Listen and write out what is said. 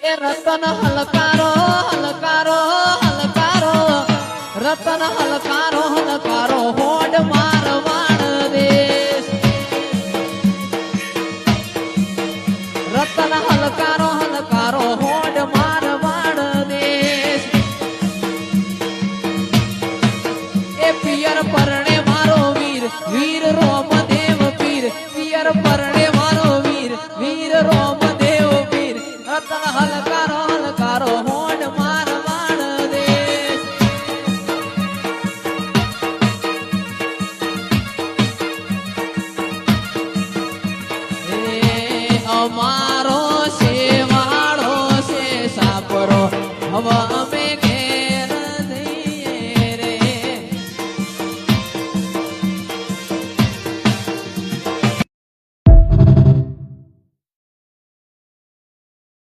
એ રતન હલકારો હલકારો હલકારો રતન હલકારો હલકારો હોડ મારવાડ દેશ રતન હલકારો હલકારો હોડ મારવાડ દેશ એ પિયર પરણે મારો વીર વીર રોમદેવ પીર પિયર પરણે મારો વીર વીર રોમદેવ પીર રતન હલકારો હલકારો હોડ મારવાડ દેશ અમારો શેવાળો છે સાપરો હવા